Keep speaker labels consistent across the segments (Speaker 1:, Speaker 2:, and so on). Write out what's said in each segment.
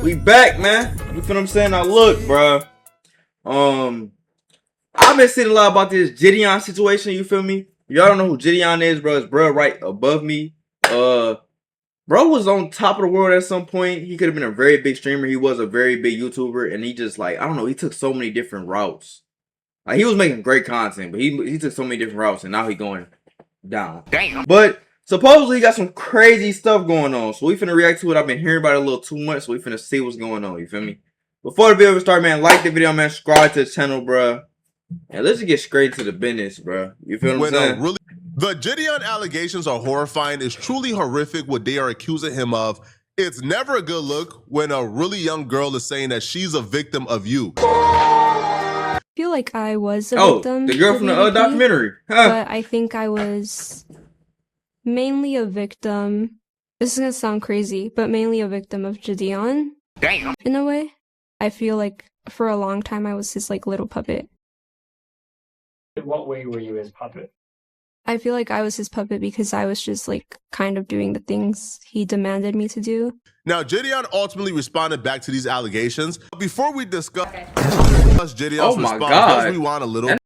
Speaker 1: We back, man. You feel what I'm saying? Now look, bro. I've been seeing a lot about this JiDion situation. You feel me? Y'all don't know who JiDion is, bro. It's bro right above me. Bro was on top of the world at some point. He could have been a very big streamer. He was a very big YouTuber, and he just like, I don't know. He took so many different routes. Like, he was making great content, but he took so many different routes, and now he going down. Damn. But supposedly he got some crazy stuff going on, so we finna react to it. I've been hearing about it a little too much, so we finna see what's going on. You feel me? Before the video starts, man, like the video, man. Subscribe to the channel, bro. And let's just get straight to the business, bro. You feel what I'm saying?
Speaker 2: The JiDion allegations are horrifying. It's truly horrific what they are accusing him of. It's never a good look when a really young girl is saying that she's a victim of you.
Speaker 3: I feel like I was a victim.
Speaker 1: The girl from the documentary.
Speaker 3: But I think I was mainly a victim. This is gonna sound crazy, but mainly a victim of JiDion. Damn. In a way. I feel like for a long time I was his like little puppet.
Speaker 4: In what way were you his puppet?
Speaker 3: I feel like I was his puppet because I was just like kind of doing the things he demanded me to do.
Speaker 2: Now, JiDion ultimately responded back to these allegations. Before we discuss JiDion's response, let's rewind a little.
Speaker 5: What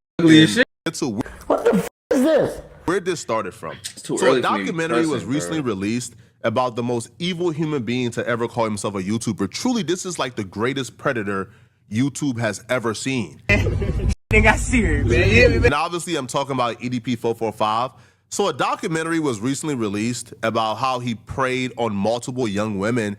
Speaker 5: the f is this?
Speaker 2: Where this started from. So a documentary was recently released about the most evil human being to ever call himself a YouTuber. Truly, this is like the greatest predator YouTube has ever seen.
Speaker 6: They got serious, man.
Speaker 2: And obviously, I'm talking about EDP445. So a documentary was recently released about how he preyed on multiple young women.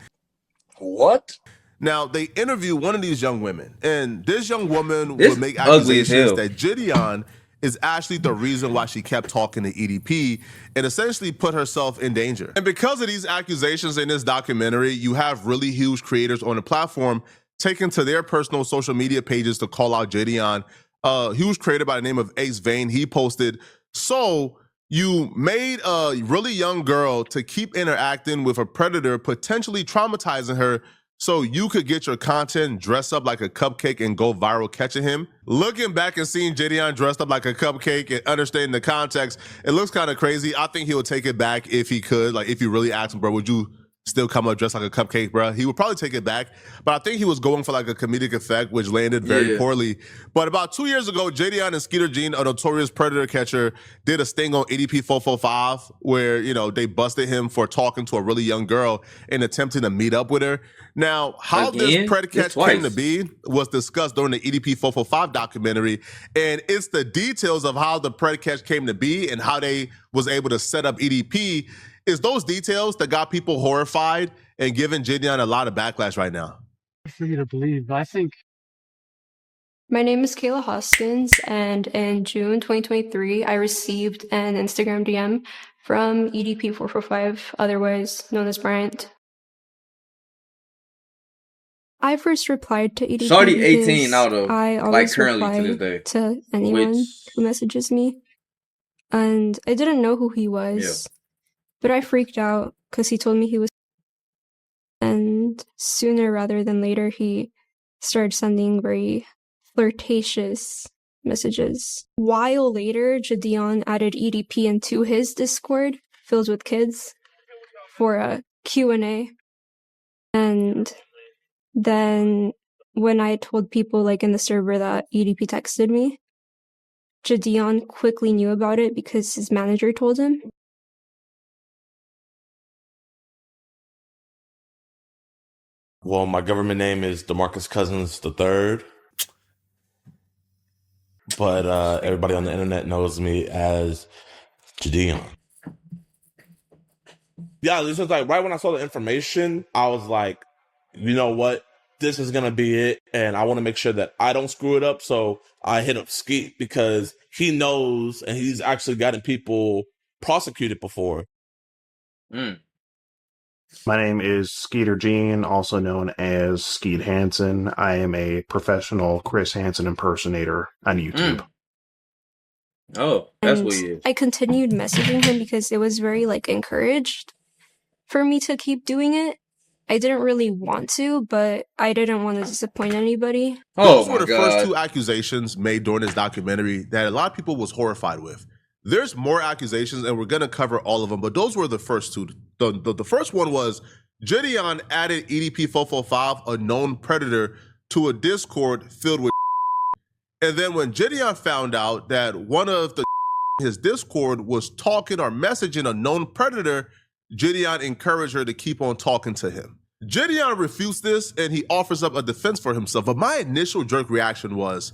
Speaker 5: What?
Speaker 2: Now, they interviewed one of these young women, and this young woman would make accusations that JiDion is actually the reason why she kept talking to EDP and essentially put herself in danger. And because of these accusations in this documentary, you have really huge creators on the platform taking to their personal social media pages to call out JiDion. A huge creator by the name of Ace Vane, he posted, "So you made a really young girl to keep interacting with a predator, potentially traumatizing her, so you could get your content, dress up like a cupcake, and go viral catching him." Looking back and seeing JiDion dressed up like a cupcake and understanding the context, it looks kind of crazy. I think he would take it back if he could. Like, if you really asked him, bro, would you still come up dressed like a cupcake, bro? He would probably take it back, but I think he was going for like a comedic effect, which landed very poorly. But about 2 years ago, JiDion and Skeeter Jean, a notorious predator catcher, did a sting on EDP445 where, you know, they busted him for talking to a really young girl and attempting to meet up with her. Now, how this predicate came to be was discussed during the EDP445 documentary, and it's the details of how the predicate came to be and how they was able to set up EDP is those details that got people horrified and giving JiDion a lot of backlash right now.
Speaker 4: For you to believe, I think.
Speaker 3: My name is Kayla Hoskins, and in June 2023, I received an Instagram DM from EDP445, otherwise known as Bryant. I first replied to EDP
Speaker 1: Shorty 18 now though.
Speaker 3: I always reply to anyone who messages me, and I didn't know who he was. But I freaked out because he told me he was, and sooner rather than later, he started sending very flirtatious messages. While later, JiDion added EDP into his Discord, filled with kids, for a Q&A. And then when I told people like in the server that EDP texted me, JiDion quickly knew about it because his manager told him.
Speaker 7: Well, my government name is DeMarcus Cousins III, but everybody on the internet knows me as JiDion. Yeah, this was like right when I saw the information, I was like, you know what? This is going to be it, and I want to make sure that I don't screw it up, so I hit up Skeet because he knows, and he's actually gotten people prosecuted before.
Speaker 8: My name is Skeeter Jean, also known as Skeet Hansen. I am a professional Chris Hansen impersonator on YouTube.
Speaker 1: Oh, that's what he is.
Speaker 3: I continued messaging him because it was very like encouraged for me to keep doing it. I didn't really want to, but I didn't want to disappoint anybody.
Speaker 2: Those were the first two accusations made during this documentary that a lot of people was horrified with. There's more accusations, and we're going to cover all of them, but those were the first two. The first one was JiDion added EDP445, a known predator, to a Discord filled with and then when JiDion found out that one of the his Discord was talking or messaging a known predator, JiDion encouraged her to keep on talking to him. JiDion refutes this and he offers up a defense for himself. But my initial jerk reaction was,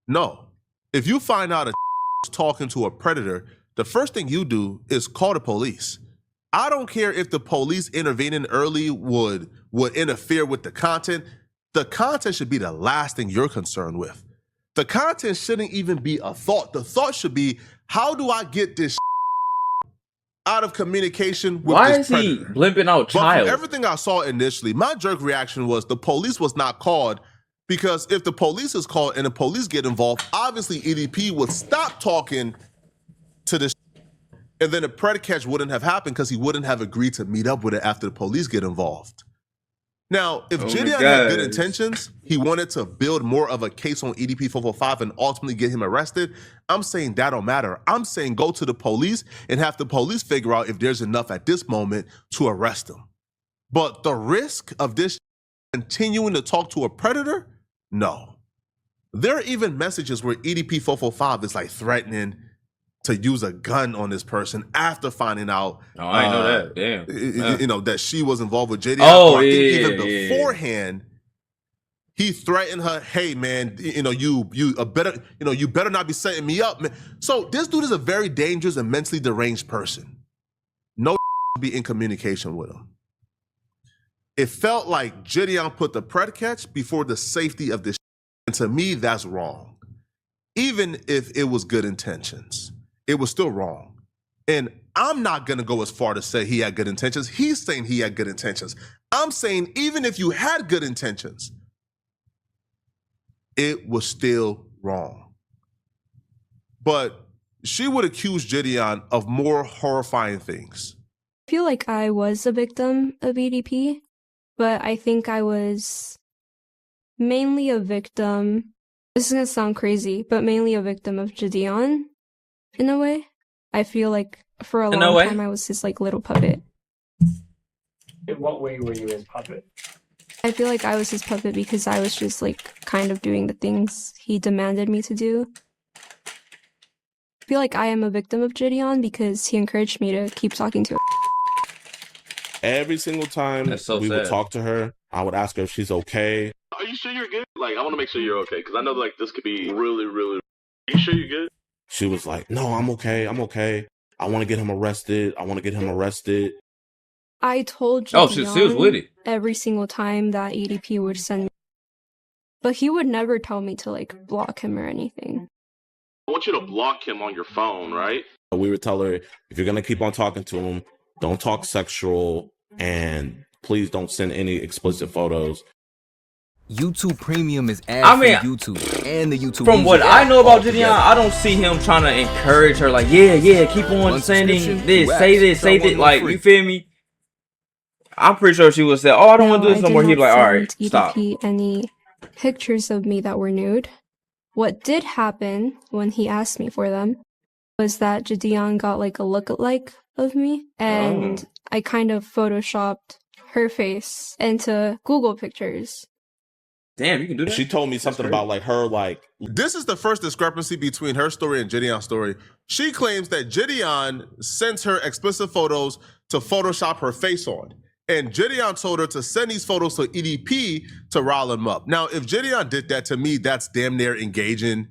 Speaker 2: no. If you find out a is talking to a predator, the first thing you do is call the police. I don't care if the police intervening early would interfere with the content. The content should be the last thing you're concerned with. The content shouldn't even be a thought. The thought should be, how do I get this out of communication with this predator?
Speaker 1: Why is he blimping out child?
Speaker 2: But from everything I saw initially, my jerk reaction was the police was not called, because if the police is called and the police get involved, obviously EDP would stop talking to this and then the pred catch wouldn't have happened because he wouldn't have agreed to meet up with it after the police get involved. Now, if JiDion had good intentions, he wanted to build more of a case on EDP445 and ultimately get him arrested, I'm saying that don't matter. I'm saying go to the police and have the police figure out if there's enough at this moment to arrest him. But the risk of this continuing to talk to a predator? No. There are even messages where EDP445 is like threatening to use a gun on this person after finding out.
Speaker 1: Oh, I didn't know that. Damn.
Speaker 2: You know, that she was involved with JiDion.
Speaker 1: Oh,
Speaker 2: I think
Speaker 1: yeah,
Speaker 2: even beforehand, he threatened her, hey man, you better not be setting me up, man. So this dude is a very dangerous and mentally deranged person. No be in communication with him. It felt like JiDion put the pred catch before the safety of this. And to me, that's wrong. Even if it was good intentions, it was still wrong. And I'm not gonna go as far to say he had good intentions. He's saying he had good intentions. I'm saying even if you had good intentions, it was still wrong. But she would accuse JiDion of more horrifying things.
Speaker 3: I feel like I was a victim of EDP, but I think I was mainly a victim. This is gonna sound crazy, but mainly a victim of JiDion, in a way. I feel like for a long time I was his like little puppet.
Speaker 4: In what way were you his puppet?
Speaker 3: I feel like I was his puppet because I was just like kind of doing the things he demanded me to do. I feel like I am a victim of JiDion because he encouraged me to keep talking to her.
Speaker 7: Every single time we would talk to her, I would ask her if she's okay.
Speaker 2: Are you sure you're good? Like, I want to make sure you're okay, because I know like this could be really, really. Are you sure you're good?
Speaker 7: She was like, no, I'm okay. I'm okay. I want to get him arrested. I want to get him arrested.
Speaker 3: I told JiDion
Speaker 1: she was with it
Speaker 3: every single time that EDP would send me. But he would never tell me to like block him or anything.
Speaker 2: I want you to block him on your phone, right?
Speaker 7: We would tell her, if you're going to keep on talking to him, don't talk sexual, and please don't send any explicit photos.
Speaker 9: YouTube Premium is ad-free YouTube and the YouTube.
Speaker 1: From what I know about JiDion, I don't see him trying to encourage her like, yeah, keep on sending this, say this. Like, you feel me? I'm pretty sure she would say, oh, I don't want to do this no more. He'd be like, all right, stop.
Speaker 3: EDP any pictures of me that were nude. What did happen when he asked me for them was that JiDion got like a lookalike of me, and I kind of photoshopped her face into Google pictures.
Speaker 1: Damn, you can do that?
Speaker 7: She told me something about like her like...
Speaker 2: This is the first discrepancy between her story and JiDion's story. She claims that JiDion sends her explicit photos to Photoshop her face on. And JiDion told her to send these photos to EDP to rile him up. Now, if JiDion did that, to me, that's damn near engaging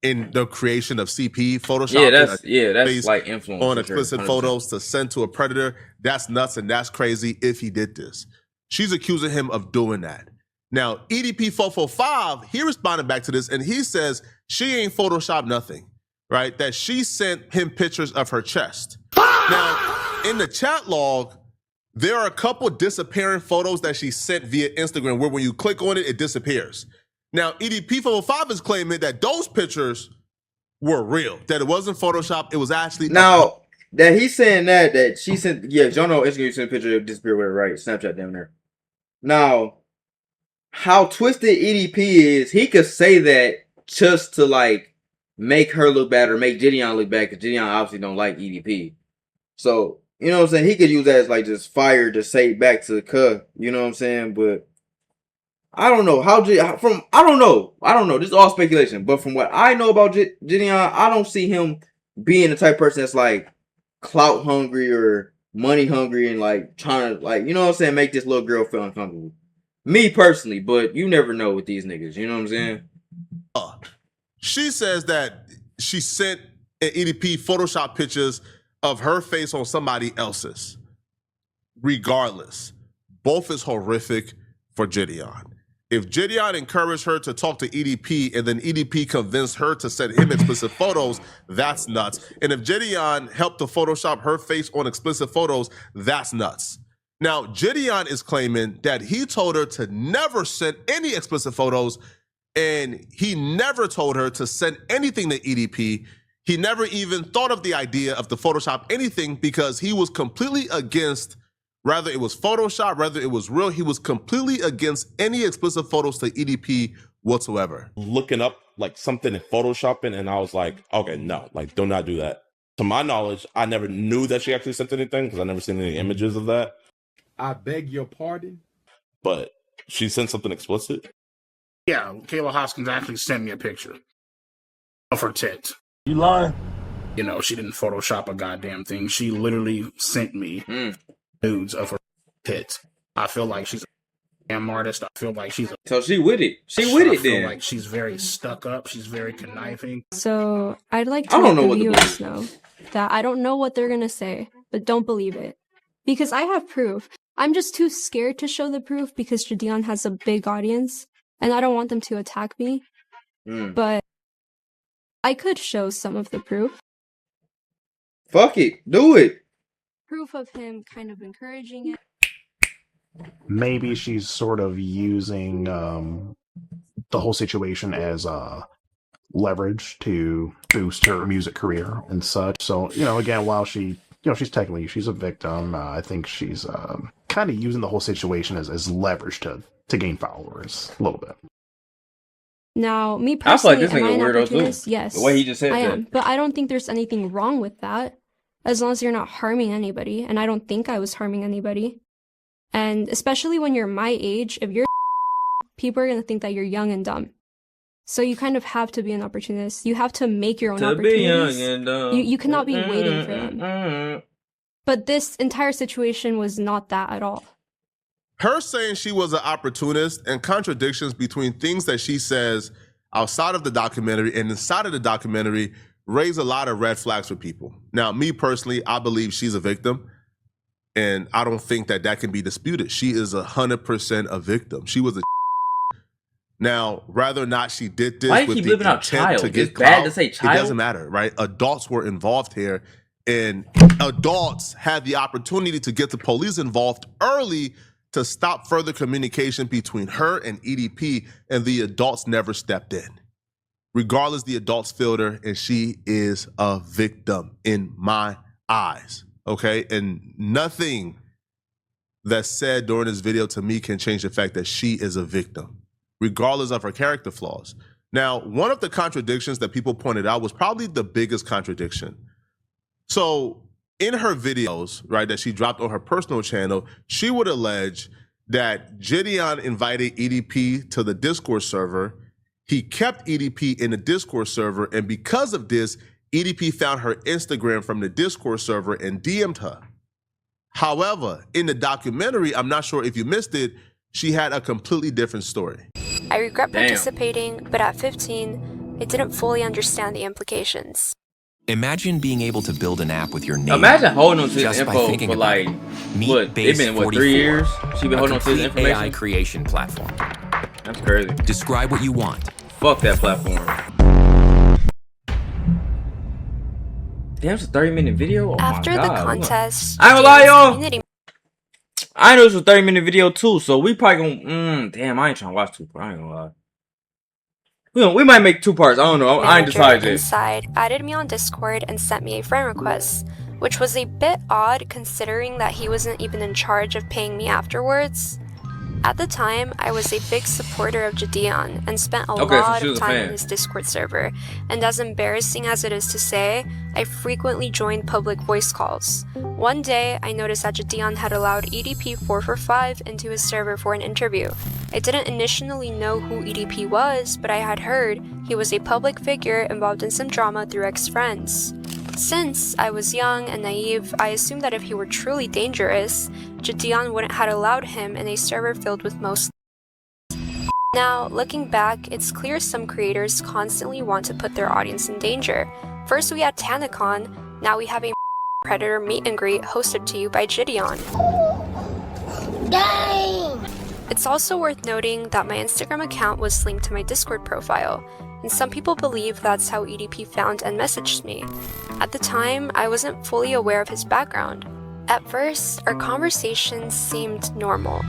Speaker 2: in the creation of CP, Photoshop.
Speaker 1: That's like influence
Speaker 2: on explicit photos to send to a predator. That's nuts and that's crazy if he did this. She's accusing him of doing that. Now, EDP445, he responded back to this and he says she ain't Photoshopped nothing, right? That she sent him pictures of her chest. Now, in the chat log, there are a couple disappearing photos that she sent via Instagram where when you click on it, it disappears. Now, EDP445 is claiming that those pictures were real, that it wasn't Photoshop, it was actually...
Speaker 1: Now, that he's saying that she sent... Yeah, y'all know Instagram sent a picture of disappear with her, right? Snapchat down there. Now, how twisted EDP is, he could say that just to, like, make her look bad or make JiDion look bad, because JiDion obviously don't like EDP. So... You know what I'm saying? He could use that as like just fire to say back to the cuh. You know what I'm saying? But I don't know I don't know. This is all speculation. But from what I know about JiDion, I don't see him being the type of person that's like clout hungry or money hungry and like trying to like, you know what I'm saying, make this little girl feel uncomfortable. Me personally, but you never know with these niggas. You know what I'm saying?
Speaker 2: She says that she sent an EDP Photoshop pictures of her face on somebody else's. Regardless, both is horrific for JiDion. If JiDion encouraged her to talk to EDP and then EDP convinced her to send him explicit photos, that's nuts. And if JiDion helped to Photoshop her face on explicit photos, that's nuts. Now, JiDion is claiming that he told her to never send any explicit photos, and he never told her to send anything to EDP. He never even thought of the idea of the Photoshop anything because he was completely against, whether it was Photoshop, whether it was real, he was completely against any explicit photos to EDP whatsoever.
Speaker 7: Looking up like something in Photoshopping, and I was like, okay, no, like do not do that. To my knowledge, I never knew that she actually sent anything because I never seen any images of that.
Speaker 10: I beg your pardon?
Speaker 7: But she sent something explicit?
Speaker 10: Yeah, Kayla Hoskins actually sent me a picture of her tits.
Speaker 5: You lying?
Speaker 10: You know, she didn't Photoshop a goddamn thing. She literally sent me nudes of her tits. I feel like she's a damn artist. I feel like she's a...
Speaker 1: So she with it. She with it then. I feel
Speaker 10: like she's very stuck up. She's very conniving.
Speaker 3: So I'd like to let the viewers know that I don't know what they're going to say, but don't believe it. Because I have proof. I'm just too scared to show the proof because JiDion has a big audience and I don't want them to attack me. But I could show some of the proof.
Speaker 1: Fuck it. Do it.
Speaker 3: Proof of him kind of encouraging it.
Speaker 8: Maybe she's sort of using the whole situation as leverage to boost her music career and such. So, you know, again, while she's a victim, I think she's kind of using the whole situation as leverage to gain followers a little bit.
Speaker 3: Now, me personally,
Speaker 1: I feel like this nigga weirdo too.
Speaker 3: Yes,
Speaker 1: the way he just said
Speaker 3: I
Speaker 1: that.
Speaker 3: am, but I don't think there's anything wrong with that, as long as you're not harming anybody. And I don't think I was harming anybody. And especially when you're my age, if you're people are gonna think that you're young and dumb. So you kind of have to be an opportunist. You have to make your own opportunities. You cannot be waiting for them. But this entire situation was not that at all.
Speaker 2: Her saying she was an opportunist and contradictions between things that she says outside of the documentary and inside of the documentary raise a lot of red flags for people. Now, me personally, I believe she's a victim, and I don't think that can be disputed. She is 100% a victim. She was a Now, whether or not she did this with the intent to get clout, it doesn't matter, right? Adults were involved here, and adults had the opportunity to get the police involved early to stop further communication between her and EDP, and the adults never stepped in. Regardless, the adults failed her, and she is a victim in my eyes, okay? And nothing that's said during this video to me can change the fact that she is a victim, regardless of her character flaws. Now, one of the contradictions that people pointed out was probably the biggest contradiction. So in her videos, right, that she dropped on her personal channel, she would allege that JiDion invited EDP to the Discord server. He kept EDP in the Discord server, and because of this, EDP found her Instagram from the Discord server and DM'd her. However, in the documentary, I'm not sure if you missed it, she had a completely different story.
Speaker 11: I regret participating, but at 15, I didn't fully understand the implications.
Speaker 9: Imagine being able to build an app with your name.
Speaker 1: Imagine holding on to his
Speaker 9: just by
Speaker 1: info
Speaker 9: thinking
Speaker 1: for like,
Speaker 9: what?
Speaker 1: It's been, 3 years? She been holding on to his information?
Speaker 9: AI creation platform.
Speaker 1: That's crazy.
Speaker 9: Describe what you want.
Speaker 1: Fuck that platform. Damn, it's a 30-minute video? Oh
Speaker 11: After
Speaker 1: my God.
Speaker 11: the contest,
Speaker 1: I ain't gonna lie, y'all. I know this was a 30-minute video too, so we probably gonna... damn, I ain't trying to watch 2 parts. I ain't gonna lie. We might make 2 parts. I don't know. I ain't decided yet.
Speaker 11: Inside added me on Discord and sent me a friend request, which was a bit odd considering that he wasn't even in charge of paying me afterwards. At the time, I was a big supporter of JiDion and spent a lot of time in his Discord server, and as embarrassing as it is to say, I frequently joined public voice calls. One day, I noticed that JiDion had allowed EDP445 into his server for an interview. I didn't initially know who EDP was, but I had heard he was a public figure involved in some drama through ex-friends. Since I was young and naive, I assumed that if he were truly dangerous, JiDion wouldn't have allowed him in a server filled with most. Now, looking back, it's clear some creators constantly want to put their audience in danger. First we had TanaCon, now we have a Predator meet and greet hosted to you by JiDion.
Speaker 5: Dang!
Speaker 11: It's also worth noting that my Instagram account was linked to my Discord profile, and some people believe that's how EDP found and messaged me. At the time, I wasn't fully aware of his background. At first, our conversations seemed normal.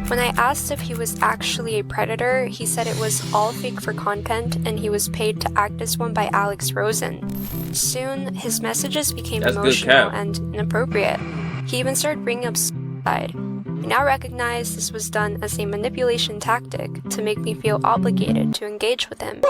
Speaker 11: When I asked if he was actually a predator, he said it was all fake for content and he was paid to act as one by Alex Rosen. Soon, his messages became emotional and inappropriate. He even started bringing up suicide. I now recognize this was done as a manipulation tactic to make me feel obligated to engage with him.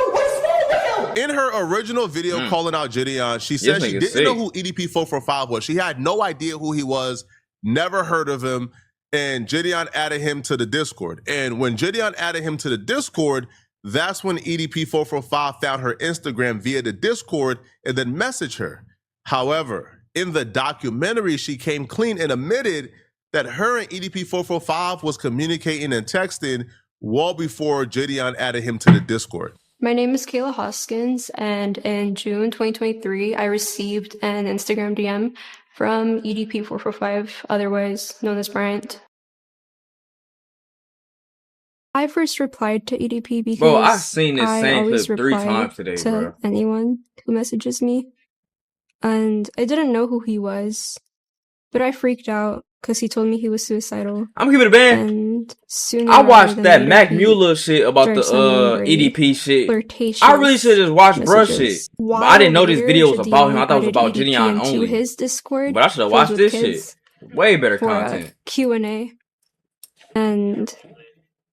Speaker 2: In her original video calling out JiDion, she said she didn't know who EDP445 was. She had no idea who he was, never heard of him, and JiDion added him to the Discord. And when JiDion added him to the Discord, that's when EDP445 found her Instagram via the Discord and then messaged her. However, in the documentary, she came clean and admitted that her and EDP445 was communicating and texting well before JiDion added him to the Discord.
Speaker 3: My name is Kayla Hoskins, and in June 2023, I received an Instagram DM from EDP445, otherwise known as Bryant. I first replied to EDP because
Speaker 1: bro, I've seen this same
Speaker 3: always
Speaker 1: clip 3 times today,
Speaker 3: to
Speaker 1: bro.
Speaker 3: anyone who messages me, and I didn't know who he was, but I freaked out because he told me he was suicidal.
Speaker 1: I'm gonna keep it a band.
Speaker 3: And soon
Speaker 1: I watched that Mac Mueller shit about the EDP shit. I really should just watch bruh shit. But I didn't know this video was about him. I thought it was about JiDion only.
Speaker 3: His Discord,
Speaker 1: but I should have watched this shit. Way better content.
Speaker 3: Q&A. And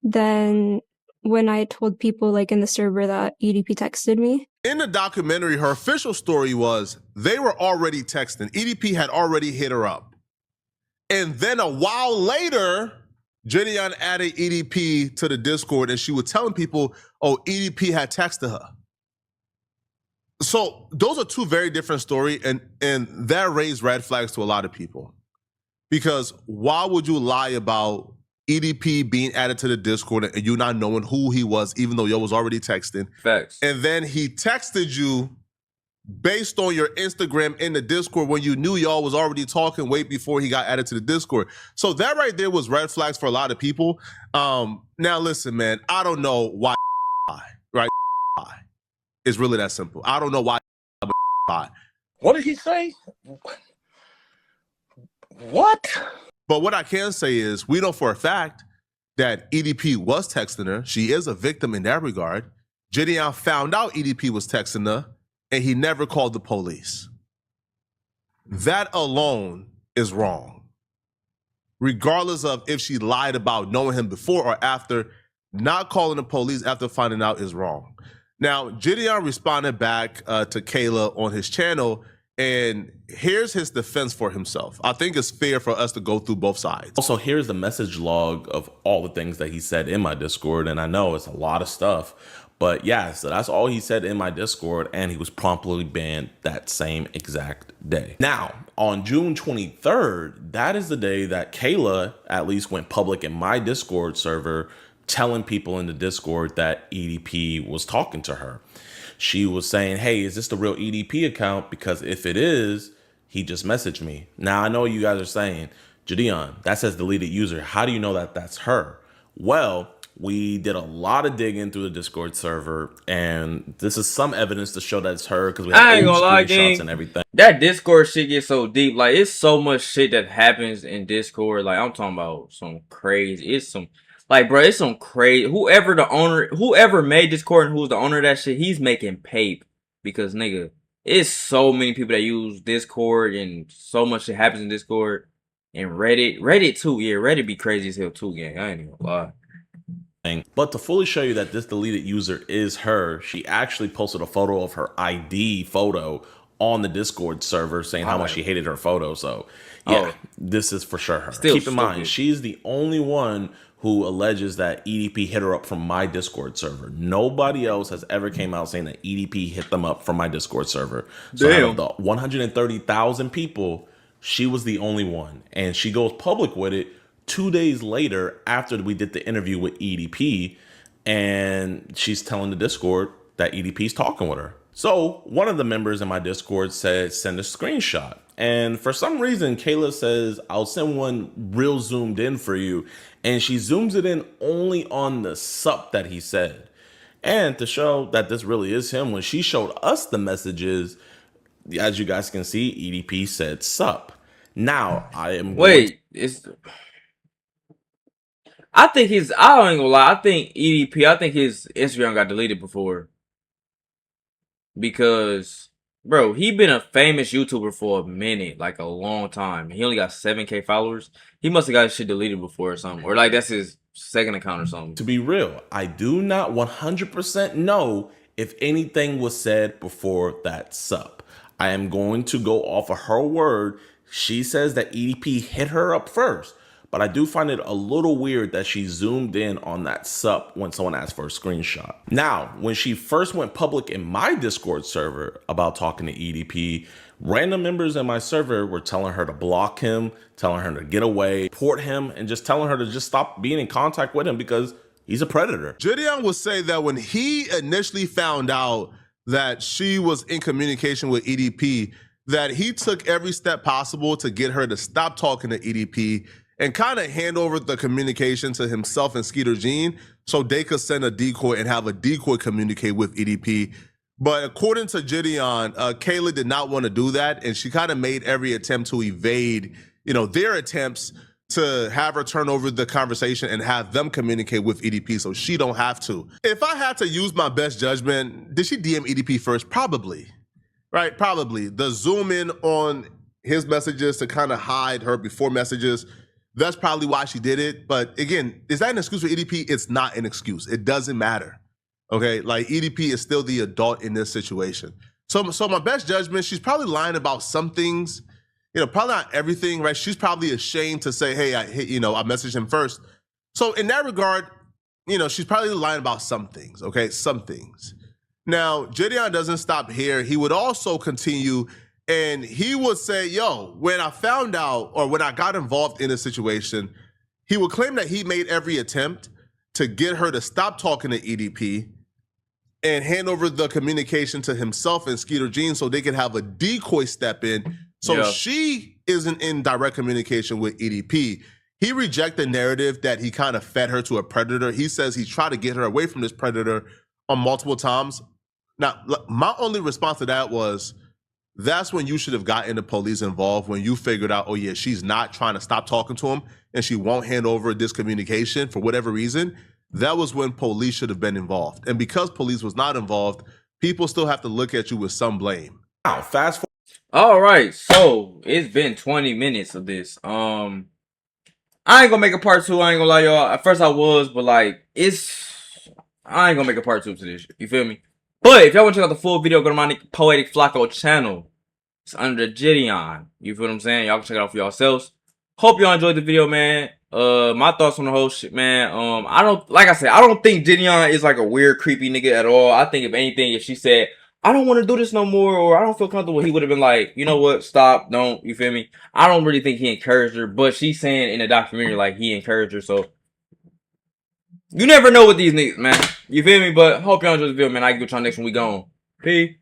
Speaker 3: then when I told people like in the server that EDP texted me.
Speaker 2: In the documentary, her official story was they were already texting. EDP had already hit her up. And then a while later, JiDion added EDP to the Discord and she was telling people, oh, EDP had texted her. So those are two very different stories, and that raised red flags to a lot of people. Because why would you lie about EDP being added to the Discord and you not knowing who he was, even though yo was already texting?
Speaker 1: Facts.
Speaker 2: And then he texted you based on your Instagram in the Discord when you knew y'all was already talking way before he got added to the Discord. So that right there was red flags for a lot of people. Now listen, man, I don't know why right? It's really that simple. I don't know why.
Speaker 5: What did he say? What?
Speaker 2: But what I can say is we know for a fact that EDP was texting her. She is a victim in that regard. JiDion found out EDP was texting her, and he never called the police. That alone is wrong. Regardless of if she lied about knowing him before or after, not calling the police after finding out is wrong. Now, JiDion responded back to Kayla on his channel, and here's his defense for himself. I think it's fair for us to go through both sides.
Speaker 7: Also, here's the message log of all the things that he said in my Discord, and I know it's a lot of stuff. But yeah, so that's all he said in my Discord, and he was promptly banned that same exact day. Now, on June 23rd, that is the day that Kayla at least went public in my Discord server, telling people in the Discord that EDP was talking to her. She was saying, hey, is this the real EDP account? Because if it is, he just messaged me. Now, I know you guys are saying, JiDion, that says deleted user. How do you know that that's her? Well, we did a lot of digging through the Discord server, and this is some evidence to show that it's her because we have old screenshots and everything.
Speaker 1: That Discord shit gets so deep. Like, it's so much shit that happens in Discord. Like, I'm talking about some crazy. It's some, like, bro, it's some crazy. Whoever made Discord and who's the owner of that shit, he's making paper. Because, nigga, it's so many people that use Discord, and so much shit happens in Discord. And Reddit too. Yeah, Reddit be crazy as hell too, gang. I ain't even gonna lie.
Speaker 7: But to fully show you that this deleted user is her, she actually posted a photo of her ID photo on the Discord server saying how much she hated her photo. So yeah, this is for sure her. Keep in mind, she's the only one who alleges that EDP hit her up from my Discord server. Nobody else has ever came out saying that EDP hit them up from my Discord server. So out of the 130,000 people, she was the only one. And she goes public with it 2 days later after we did the interview with EDP. And she's telling the Discord that EDP's talking with her. So one of the members in my Discord said, send a screenshot. And for some reason, Kayla says, I'll send one real zoomed in for you. And she zooms it in only on the sup that he said. And to show that this really is him, when she showed us the messages, as you guys can see, EDP said sup. Now, I am
Speaker 1: I think I ain't gonna lie, I think his Instagram got deleted before. Because, bro, he been a famous YouTuber for a minute, like a long time. He only got 7K followers. He must have got his shit deleted before or something. Or like that's his second account or something.
Speaker 7: To be real, I do not 100% know if anything was said before that sup. I am going to go off of her word. She says that EDP hit her up first. But I do find it a little weird that she zoomed in on that sup when someone asked for a screenshot. Now, when she first went public in my Discord server about talking to EDP, random members in my server were telling her to block him, telling her to get away, report him, and just telling her to just stop being in contact with him because he's a predator.
Speaker 2: JiDion will say that when he initially found out that she was in communication with EDP, that he took every step possible to get her to stop talking to EDP and kind of hand over the communication to himself and Skeeter Jean so they could send a decoy and have a decoy communicate with EDP. But according to JiDion, Kayla did not want to do that, and she kind of made every attempt to evade, their attempts to have her turn over the conversation and have them communicate with EDP so she don't have to. If I had to use my best judgment, did she DM EDP first? Probably, right? Probably. The zoom in on his messages to kind of hide her before messages, that's probably why she did it. But again, is that an excuse for EDP? It's not an excuse. It doesn't matter. Okay, like EDP is still the adult in this situation. So my best judgment, she's probably lying about some things, probably not everything, right? She's probably ashamed to say, hey, I messaged him first. So in that regard, she's probably lying about some things, okay? Some things. Now, JiDion doesn't stop here. He would also continue and he would say, yo, when I found out or when I got involved in a situation, he would claim that he made every attempt to get her to stop talking to EDP and hand over the communication to himself and Skeeter Jean so they could have a decoy step in. So she isn't in direct communication with EDP. He rejected the narrative that he kind of fed her to a predator. He says he tried to get her away from this predator on multiple times. Now, my only response to that was, that's when you should have gotten the police involved, when you figured out, oh yeah, she's not trying to stop talking to him and she won't hand over this communication for whatever reason. That was when police should have been involved. And because police was not involved, people still have to look at you with some blame.
Speaker 7: Now, fast forward.
Speaker 1: All right, so it's been 20 minutes of this. I ain't gonna make a part 2. I ain't gonna lie, y'all. At first I was, but like, I ain't gonna make a part 2 to this. You feel me? But if y'all want to check out the full video, go to my Poetic Flacco channel. It's under JiDion. You feel what I'm saying? Y'all can check it out for yourselves. Hope y'all enjoyed the video, man. My thoughts on the whole shit, man. I don't think JiDion is like a weird, creepy nigga at all. I think if anything, if she said, I don't want to do this no more, or I don't feel comfortable, he would have been like, you know what, stop, don't, you feel me? I don't really think he encouraged her, but she's saying in the documentary, like, he encouraged her, so you never know with these niggas, man. You feel me? But hope y'all enjoy the video, man. I can get y'all next when we gone. Peace.